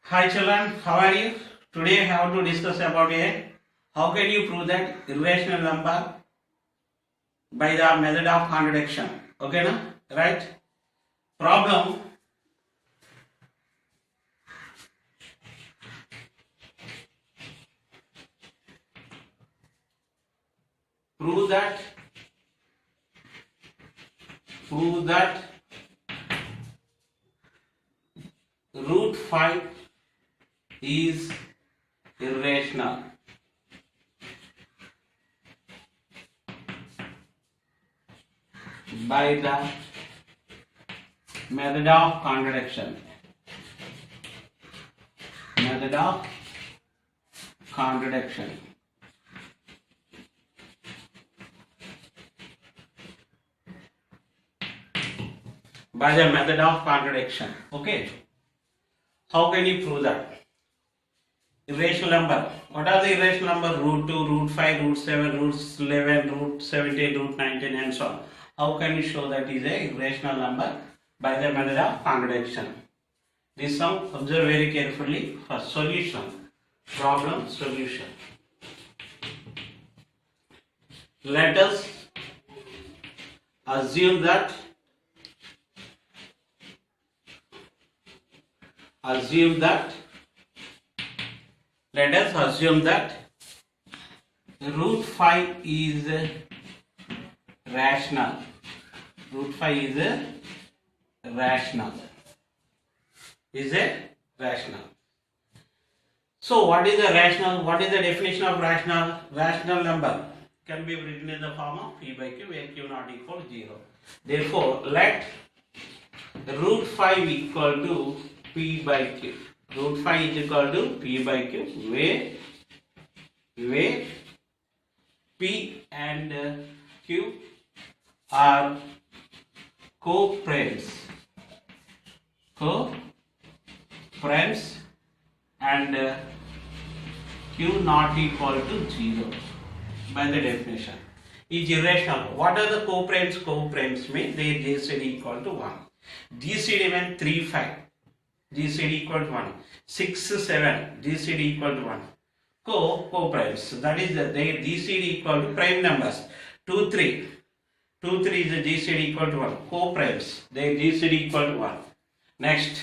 Hi children, how are you? Today I have to discuss about how can you prove that irrational number by the method of contradiction. Okay, na? Right? Problem. Prove that root 5 is irrational. By the method of contradiction. Method of contradiction. By the method of contradiction. Okay. How can you prove that? Irrational number. What are the irrational number? Root 2, root 5, root 7, root 11, root 17, root 19 and so on. How can you show that is a irrational number? By the method of contradiction. This sum, observe very carefully for solution. Problem solution. Let us assume that let us assume that root 5 is rational. Root 5 is rational. So what is the rational? What is the definition of rational? Rational number can be written in the form of p by q where q not equal to 0. Therefore, let root 5 equal to p by q. Root 5 is equal to p by q where p and q are co-primes and q not equal to 0 by the definition is irrational. What are the co-primes? Co-primes mean their GCD equal to 1. GCD means 3, 5. GCD equal to 1. 6, 7. GCD equal to 1. Co-primes. That is their GCD equal to prime numbers. 2, 3. 2, 3 is the GCD equal to 1. Co-primes. Their GCD equal to 1. Next,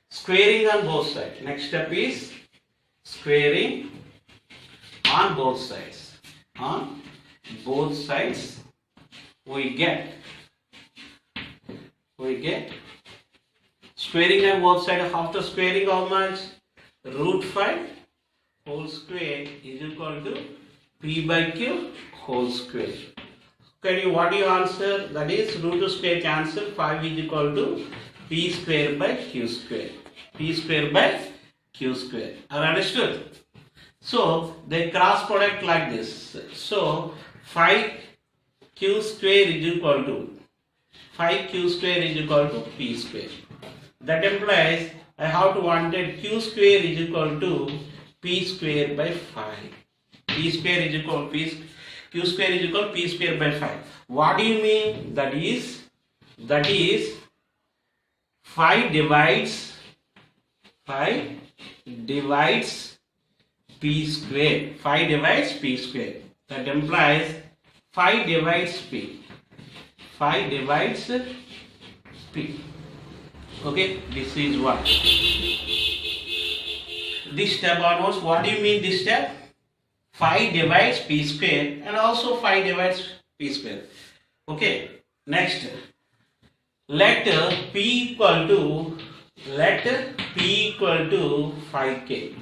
squaring on both sides. Next step is squaring on both sides. On both sides we get squaring on both sides. After squaring, how much? Root 5 whole square is equal to p by q whole square. What do you answer? That is root 2 square cancel. 5 is equal to p square by q square. P square by q square. Are understood? So they cross product like this. So 5q square is equal to p square. That implies I have to wanted q square is equal to p square by 5. Q square is equal to p square by 5. What do you mean? That is 5 divides p square. 5 divides p square. That implies 5 divides p. 5 divides p. Okay, this is what. This step onwards, what do you mean this step? 5 divides p square and also 5 divides p square. Okay, next. Let p equal to 5k.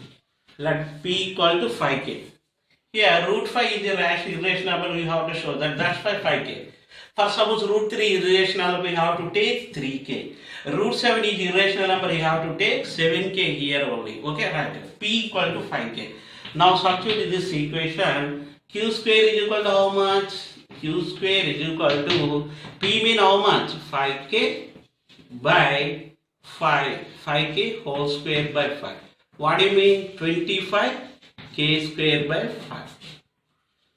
Let p equal to 5k. Here root 5 is a irrational number, we have to show that that's why 5k. For suppose root 3 is irrational, we have to take 3k. Root 7 is irrational number, you have to take 7k here only. Okay, right. P equal to 5k. Now substitute this equation. Q square is equal to how much? Q square is equal to P mean how much? 5k by 5. 5k whole square by 5. What do you mean? 25k square by 5.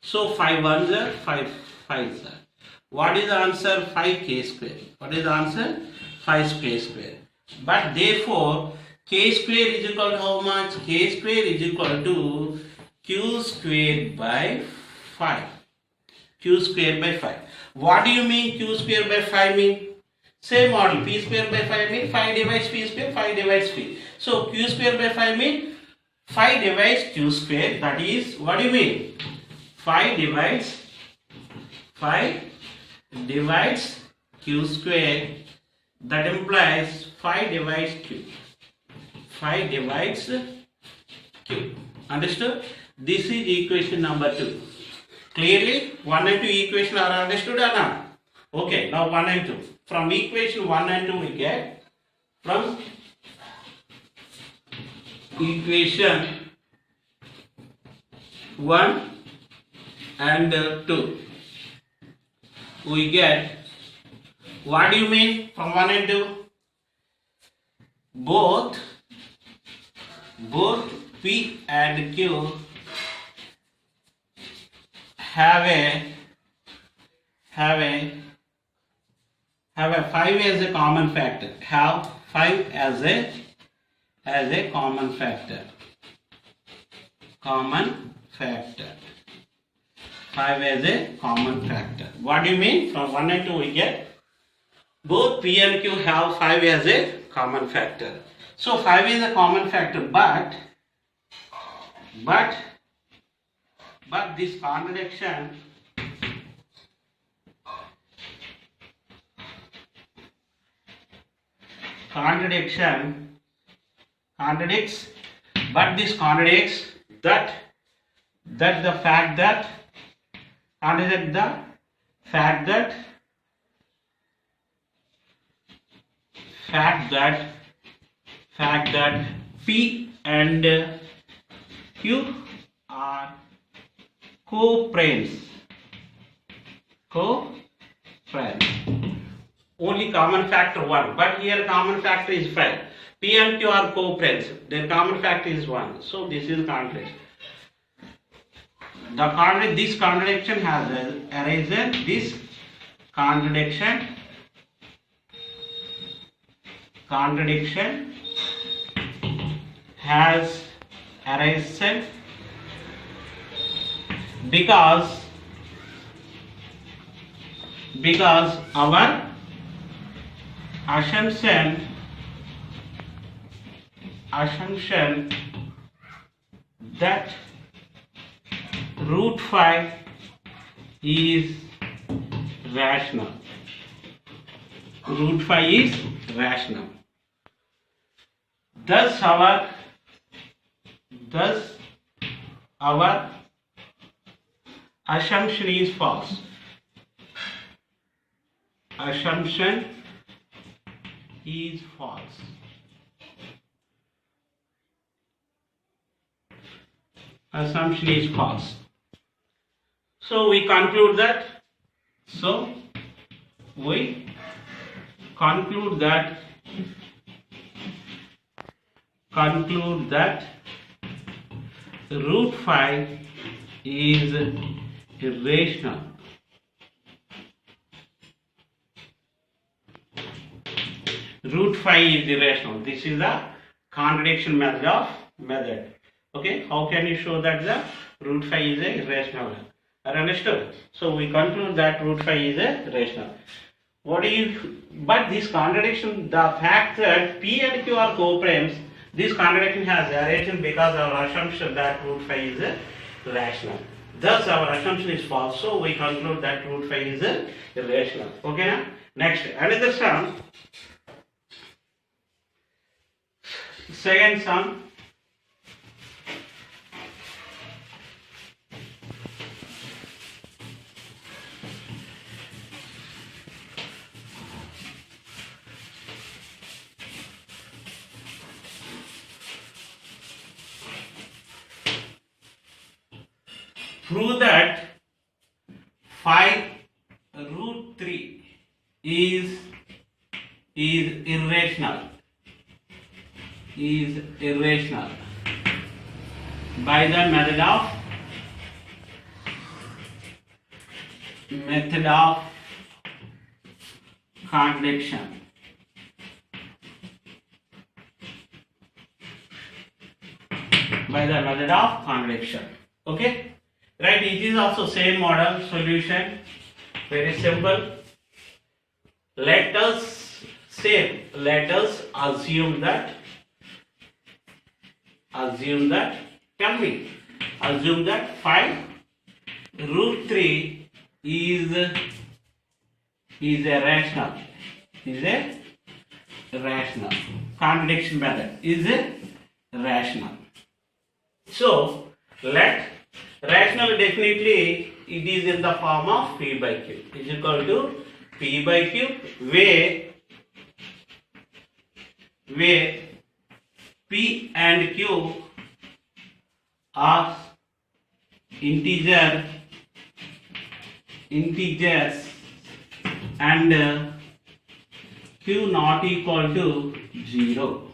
So 5 ones are 5 5s are. What is the answer? 5k square. What is the answer? 5k square. But therefore K square is equal to how much? K square is equal to Q square by 5. Q square by 5. What do you mean Q square by 5 mean? Same model. P square by 5 mean 5 divides P square, 5 divides P. So Q square by 5 mean 5 divides Q square. That is, what do you mean? 5 divides Q square. That implies 5 divides Q. 5 divides Q. Understood? This is equation number 2. Clearly, 1 and 2 equation are understood or not? Okay, now 1 and 2. From equation 1 and 2 we get, from equation 1 and 2 we get, what do you mean from 1 and 2? Both P and Q have a 5 as a common factor. Have 5 as a common factor. 5 as a common factor. What do you mean? From 1 and 2 we get, both P and Q have 5 as a common factor. So 5 is a common factor, but this contradiction contradicts, but this contradicts that the fact that P and Q are co-frames. Only common factor 1, but here common factor is 5. P and Q are co-frames. Their common factor is 1. So this is contradiction. This contradiction has arisen. This contradiction has arisen because our assumption that root 5 is rational. Root 5 is rational. Thus our assumption is false. Assumption is false. Assumption is false. So we conclude that. Root 5 is irrational. Root 5 is irrational. This is the contradiction method. Okay, how can you show that the root 5 is a irrational? Are understood? So we conclude that root 5 is a rational. But this contradiction, the fact that P and Q are co-frames, this contradiction has arisen because our assumption that root 5 is a rational. Thus our assumption is false. So we conclude that root 5 is a irrational. Okay now? Next, another sum. Second sum. Prove that 5 root 3 is irrational. By the method of contradiction. by the method of contradiction. Okay, right? It is also same model solution. Very simple. Let us assume that. Tell me. Assume that 5 root 3 is a rational. Contradiction method is a rational. So let rational definitely it is in the form of P by Q is equal to P by Q where P and Q are integers and Q not equal to 0.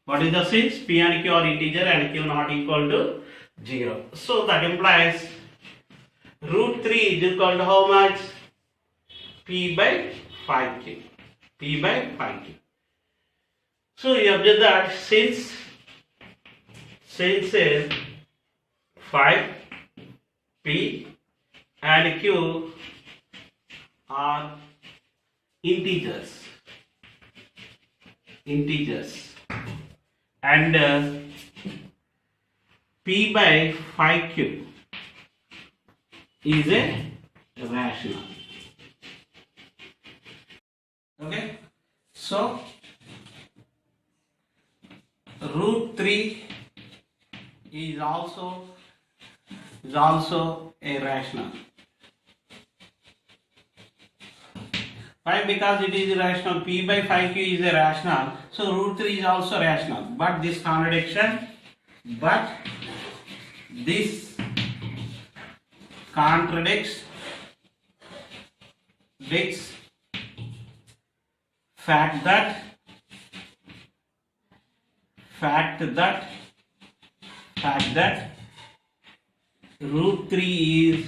What is the sense? P and Q are integer and Q not equal to 0. So that implies root 3 is equal to how much? P by 5Q. So you observe that since 5 P and Q are integers and P by 5Q is a rational. Okay, so root 3 is also a rational. Why? Because it is rational. P by 5Q is a rational. So root 3 is also rational. But this contradiction, contradicts fact that root 3 is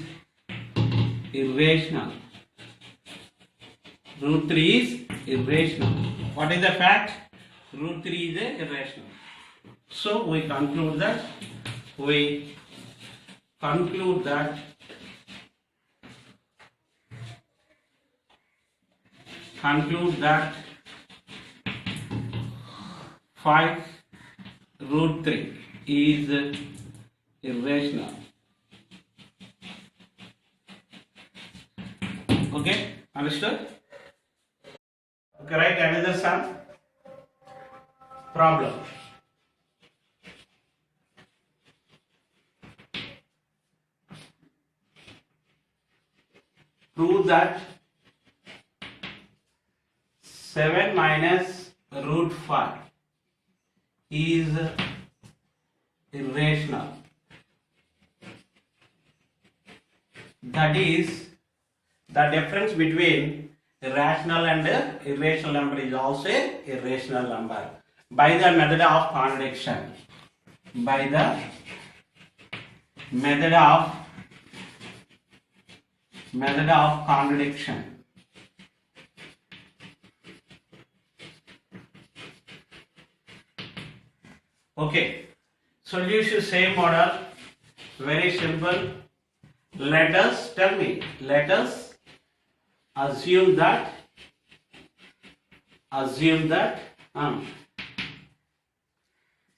irrational. What is the fact? Root 3 is irrational. So we conclude that 5 root 3 is irrational. Okay, understood? Okay, write another sum problem. Prove that 7 minus root 5 is irrational. That is, the difference between rational and irrational number is also a irrational number by the method of contradiction. Okay, solution same model, very simple. Let us assume that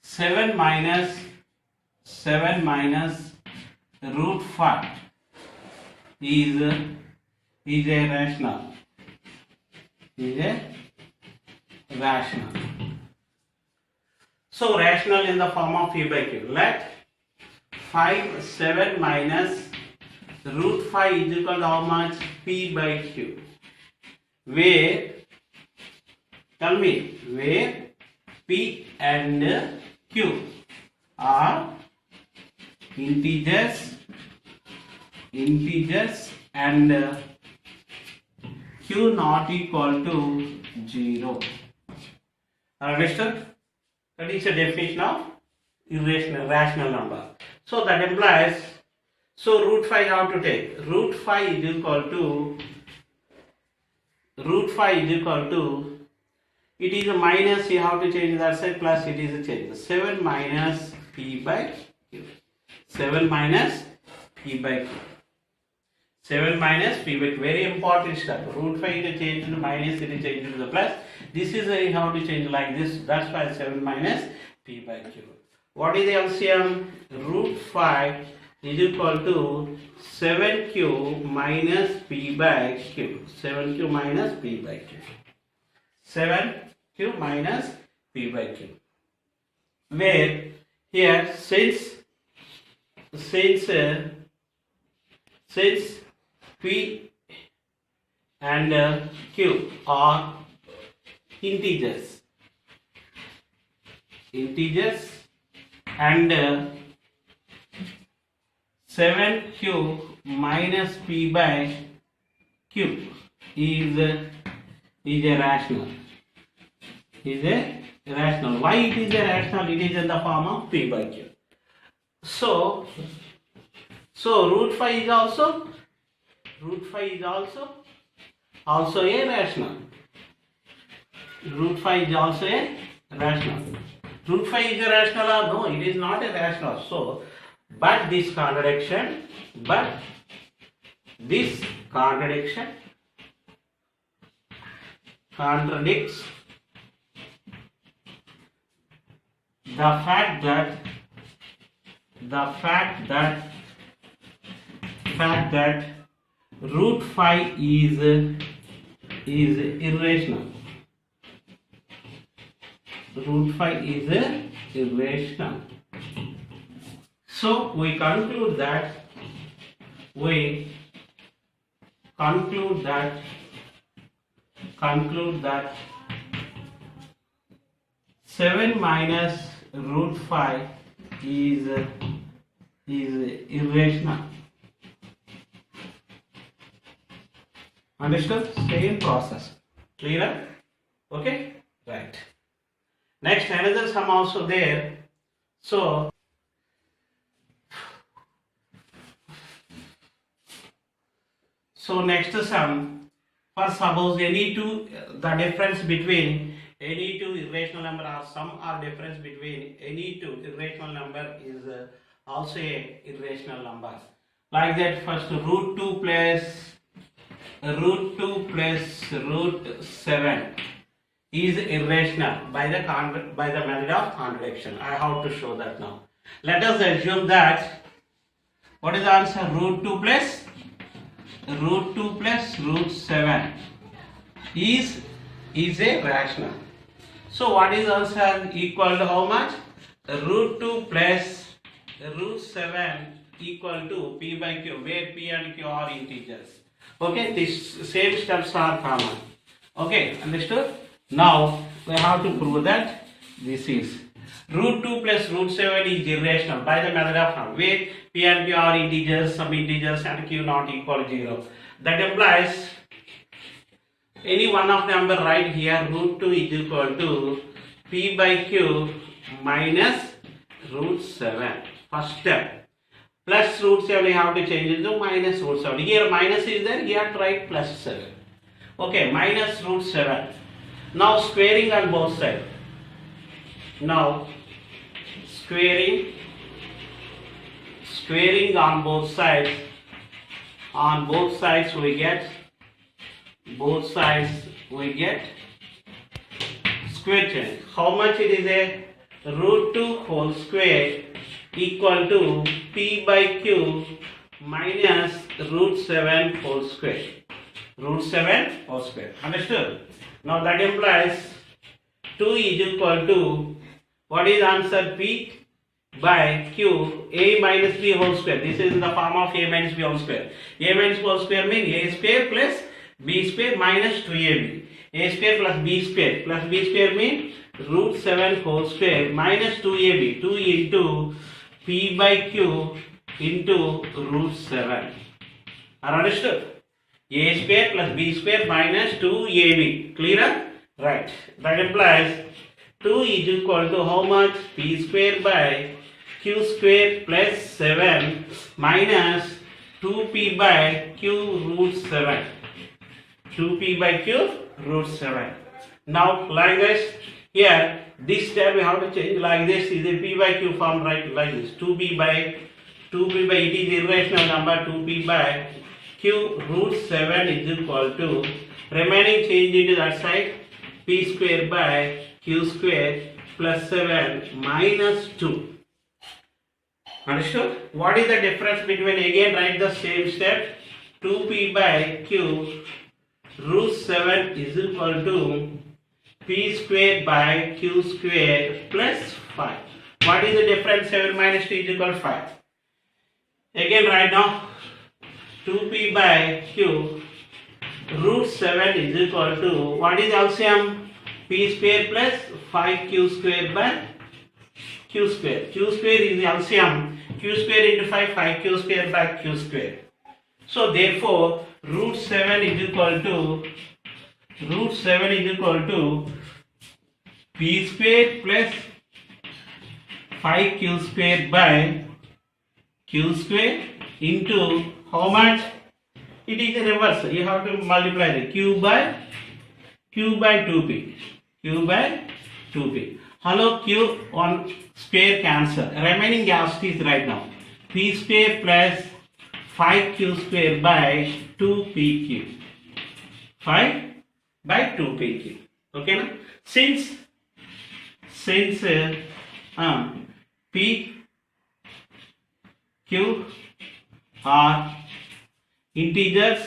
7 minus root 5 is a rational. So rational in the form of P by Q. Let 7 minus root 5 is equal to how much? P by Q. Where P and Q are integers and Q not equal to 0. Understood? That is a definition of rational number. So that implies, so root 5 you have to take. Root 5 is equal to, it is a minus, you have to change that side, plus it is a change. 7 minus p by q. 7 minus p by q. 7 minus p by q. Very important step. Root 5 is changed to minus, it is changed to the plus. This is how to change like this. That's why 7 minus p by q. What is the LCM? Root 5 is equal to 7q minus p by q. 7q minus p by q. 7q minus p by q. Where here since p and q are integers and 7q minus p by q is a rational. Why it is a rational? It is in the form of p by q. So root 5 is also a rational. Root 5 is also a rational. Root 5 is a rational or no? It is not a rational. So, but this contradiction contradicts the fact that root 5 is irrational. Root 5 is irrational. So we conclude that 7 minus root 5 is irrational. Understood? Same process. Clear? Okay? Right. Next, another sum also there. So next sum, for suppose any two, the difference between any two irrational number or sum or difference between any two irrational number is also a irrational number. Like that, first root 2 plus root 7 is irrational by the method of contradiction. I have to show that now. Let us assume that what is the answer? Root 2 plus root 7 is a rational. So what is answer? Equal to how much? Root 2 plus root 7 equal to p by q, where p and q are integers. Okay, these same steps are common. Okay, understood? Now we have to prove that this is root 2 plus root 7 is irrational by the method of sum, where p and q are integers, some integers, and q not equal to 0. That implies any one of number right here, root 2 is equal to p by q minus root 7. First step. Plus root 7 you have to change it to minus root 7. Here minus is there, here write plus 7. Okay, minus root 7. Now squaring on both sides. Now squaring on both sides. On both sides we get square change. How much it is a root 2 whole square equal to p by q minus root 7 whole square. Root 7 whole square. Understood? Now that implies 2 is equal to, what is answer? P by q, a minus b whole square. This is in the form of a minus b whole square. A minus b whole square means a square plus b square minus 2ab. A square plus b square means root 7 whole square minus 2ab. 2 into p by q into root 7. Are understood? A square plus b square minus 2ab. Clear? Right. That implies 2 is equal to how much? P square by q square plus 7 minus 2p by q root 7. 2p by q root 7. Now like this, here This step we have to change like this. Is a p by q form, right? Like this. 2p by it is irrational number. 2p by q root 7 is equal to remaining change into that side p square by q square plus 7 minus 2. Understood? What is the difference between, again write the same step, 2p by q root 7 is equal to p square by q square plus 5. What is the difference? 7 minus 2 is equal to 5. Again write now, 2p by q root 7 is equal to, what is LCM? P square plus 5q square by q square. Q square is LCM. Q square into 5, 5q square by q square. So therefore, root 7 is equal to p square plus 5q square by q square into how much? It is the reverse. You have to multiply the q by 2p. Q by 2p. Hello, q on square cancel. Remaining velocities right now. P square plus 5q square by 2pq. 5 by 2pq. Okay na? Since p, q are integers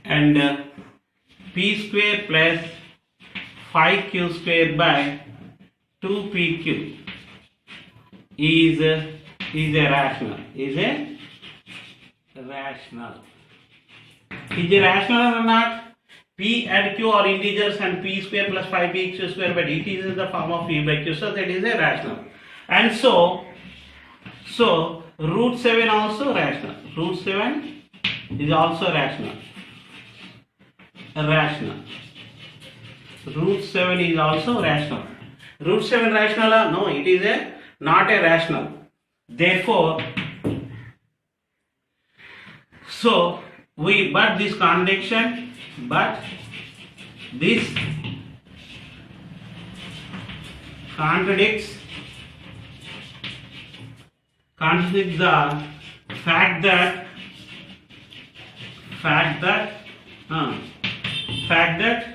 and p square plus 5q square by 2pq is a rational. Is a rational or not? P and q are integers and p square plus 5pq square by dt is the form of p by q, so that is a rational. And so root 7 also rational. Root 7 is also rational. Root 7 is also rational. Root 7 rational? No, it is not a rational. Therefore, but this contradicts the fact that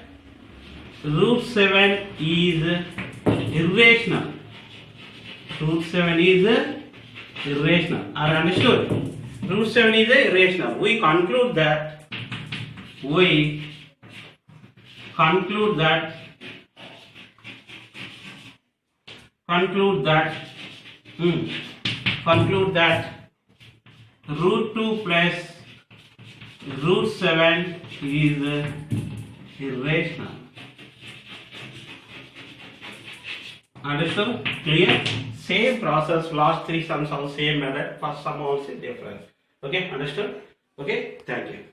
root 7 is irrational. Root 7 is irrational. Are understood? Root 7 is irrational. We conclude that root 2 plus root 7 is irrational. Understood? Clear? Same process, last three sums also same method, first sum also different. Okay, understood? Okay, thank you.